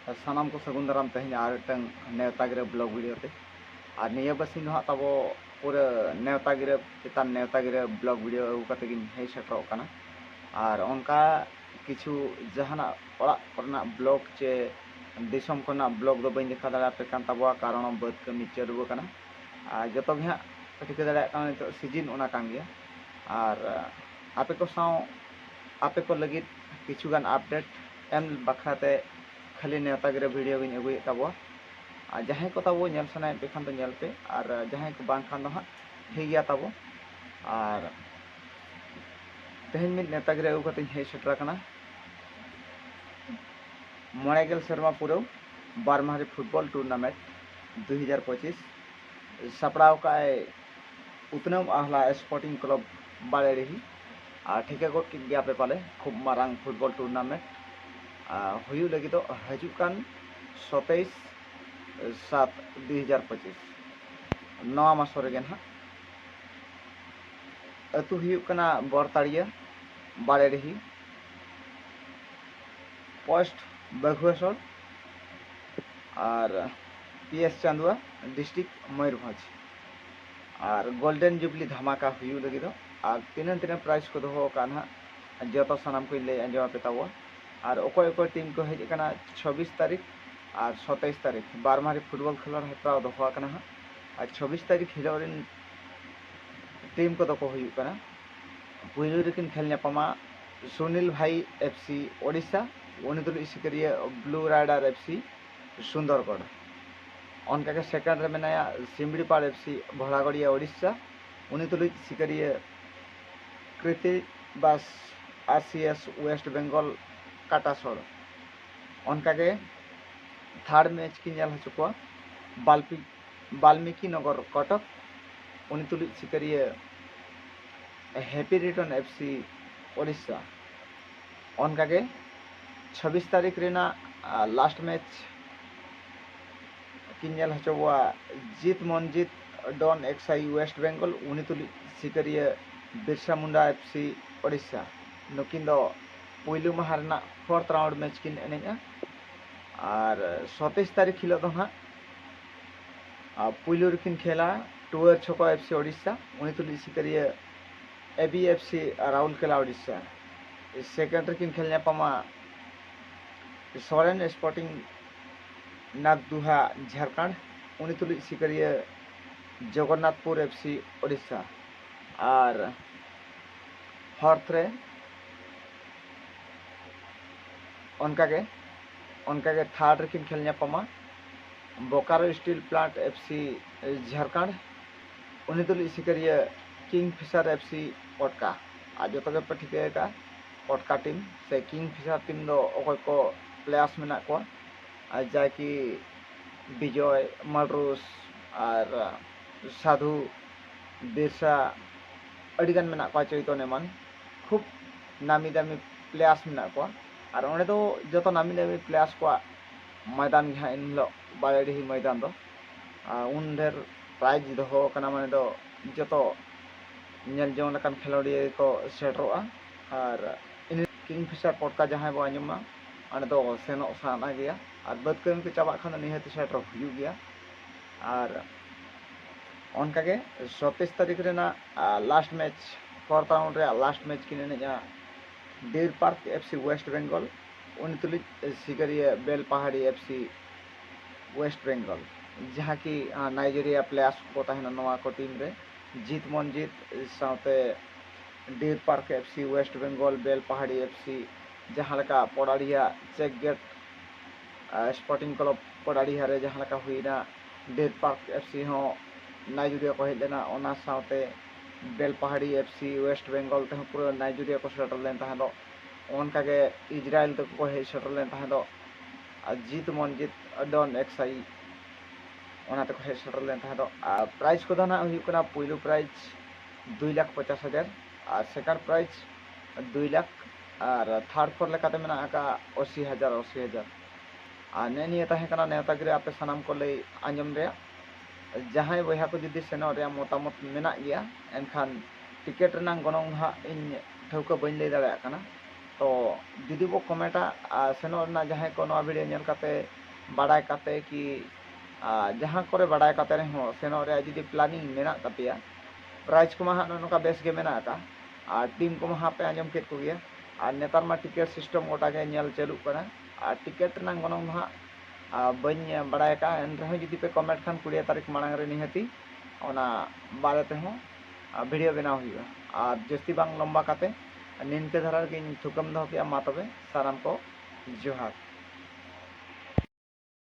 सानाम को सगुन दाराम तेहन आर मिदटां नेवता गिरब ब्लॉग वीडियो ते और निया बसिन दो तब पूरा नेवता गिरब चितान नेवता गिरब ब्लॉग वीडियो अगू कते गिन हेज सेटरोग कना और उनका किछु जहाना ओड़ा करना ब्लॉग चे दिसम करना ब्लॉग दो बइन देखा दाड़ा पे कान तबवा कारण बद कमी चरुगो कना और जतो भी हां ठिका दाड़ा कान नितो सीजन ओना कान गया और आपे को साव आपे को लगित किछु गान अपडेट एम बखराते खाली नेवता गिरे वीडियो गिन अगुए तबवा और जहां को तबो नेल सनाय पे खान तो नेल पे और जहां को बांग खान दो हां ठीक गया तबो और तेहन मिद नेवता गिरे अगू कते हेज सेटरा कना मोड़ेगेल सेरमा पुरव बारमाही फुटबॉल टूर्नामेंट 2025 सपड़ाव का उतनम आहला स्पोर्टिंग क्लब बाड़े रही और ठिका गो गया पे पाले खूब मारांग फुटबॉल टूर्नामेंट हुई लगी तो हजुकान 27/7/2025 नवा मासो रेगे हां अतु हुयुकना बरताड़िया बाड़े रही पोस्ट बघुएसर और पीएस चांदुआ डिस्ट्रिक्ट मयूरभंज और गोल्डन जुबली धमाका हुई लगी दो और तीन प्राइज को दो ना जो सामान को ले आंजमा पे तब और अकोय टीम को हजना 26 तारीख और 27 तारीख बारमाही फुटबॉल खेलोड हेप्राव दो और 26 तारीख हिलोरिन टीम को को पुलू रेकिन खेल नापामा सुनील भाई एफसी ओडिशा उनी तुल सिकरिया ब्लू राइडर एफसी सुंदरगढ़ उनका के सेकंड रे मेनाया सिमड़ीपाड़ एफसी भोलागड़िया ओडिशा उनी तुल सिकरिया कृति बास आरसीएस वेस्ट बेंगल काटासर उनका के थर्ड मैच की नेल हचुको वाल्मीकि नगर कटक उनी तुल सिकरिया हैप्पी रिटर्न एफसी ओडिशा उनका के 26 तारीख रेना लास्ट मैच किन्यल हचोवा जीत मनजीत डॉन एक्साई वेस्ट बेंगल उनी तुल सिकरिया बिरसा मुंडा एफसी ओडिशा नुकिन दो पुलू माह फोर्थ राउंड मैच किन एनेजा और 27 तारीख हिलो दो हां पुलू रेकिन खेला टूअर छको एफसी ओडिशा उनी तुल सिकरिया एबीएफसी राउरकेला ओडिशा सेकेंड रेकिन खेल नापामा सोरेन स्पोर्टिंग नागदुहा झारखंड उनी तुल सिकरिया जगन्नाथपुर एफसी ओडिशा और फोर्थ रे उनका के थर्ड रेकिन खेल नापामा Bokaro steel plant FC Jharkhand उनी तुल सिकरिया किंगफिशर एफसी पटका आज जो पे ठिका पटका टीम से किंगफिशर टीम दो अकोय को प्लेयर्स मेना को जाकि विजय मलरूस और साधु बिरसा अड़ीगान मेना को चैतन्य मान खूब नामी दामी प्लेयर्स मेना को और उन्हें तो जो नामी दामी प्लेयर्स को मैदान हाँ इन बाड़ी मैदान दो उन ढेर प्राइज दो माने दो जो नेल जोन लकान खेलोडिया को सेटरोआ और इन किंगफिशर पटका जहां बो आंजमा अने दो सेनो साना गया और बद कमी को चाबा खान निहत सेटर हुई गया और उनका के 27 तारीख रेना लास्ट मैच फोर्थ राउंड रे लास्ट मैच किन एनेजा deer park FC west Bengal उन तुल सिकरिया बेल पहाड़ी एफसी वेस्ट बेंगल जहाँ की नाइजेरिया प्लेयर्स को तहना नवा को टीम रे जीत मनजीत साथे deer park FC west Bengal बेल पहाड़ी एफसी जहाँ लका पड़ाड़िया चेक गेट स्पोर्टिंग क्लब पड़ाड़िया रे जहाँ लका हुईना डेर पार्क एफसी हो नाइजेरिया को हेजना ओना साथे बेल पहाड़ी एफसी वेस्ट बेंगल ते पूरा नाइजेरिया को सेटल लेन तहदो उनका के इजराइल तक को हे सेटल लेन तहदो जीत मनजीत डॉन एक्साई ओना तक हे सेटल लेन तहदो प्राइज को ना हुई पुलू प्राइज 2,50,000 और सेकंड प्राइज 2 लाख और थर्ड फोर लेकाते मेना का 80,000 और ने तहकना नेवता गिरे आपे सानाम को लई आंजम रे जहां बहा को जुदी सेनो रे मतामत मेना गया एनखान टिकेट रना गनों हा इन ठौका बइन लई दाड़ा तो जुदी बो कमेंटा सेनो ना जहाँ को नवा वीडियो नेल काते बाडाय काते कि जहाँ करे बाडाय काते रहो सेनो रे जुदी प्लानिंग मेना तपिया प्राइज को हाँ नौका बेस के मेना का टीम को हाँ पे आंजम केत को गया नेतार मा टिकेट सिस्टम गोटा के नेल चालू करा टिकेट ना गनों हाँ बन बाडाय का एन रहो जुदी पे कमेंट खान 20 तारीख मांग रे निहती ओना बारे ते हो वीडियो बनाव हुआ और जस्ती बांग लंबा काते निनके धरा के थुकम दो के मा तबे साराम को जोहार।